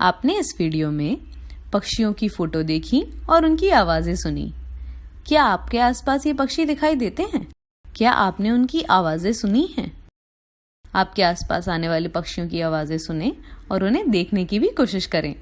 आपने इस वीडियो में पक्षियों की फोटो देखी और उनकी आवाजें सुनी। क्या आपके आसपास ये पक्षी दिखाई देते हैं? क्या आपने उनकी आवाजें सुनी हैं? आपके आसपास आने वाले पक्षियों की आवाजें सुनें और उन्हें देखने की भी कोशिश करें।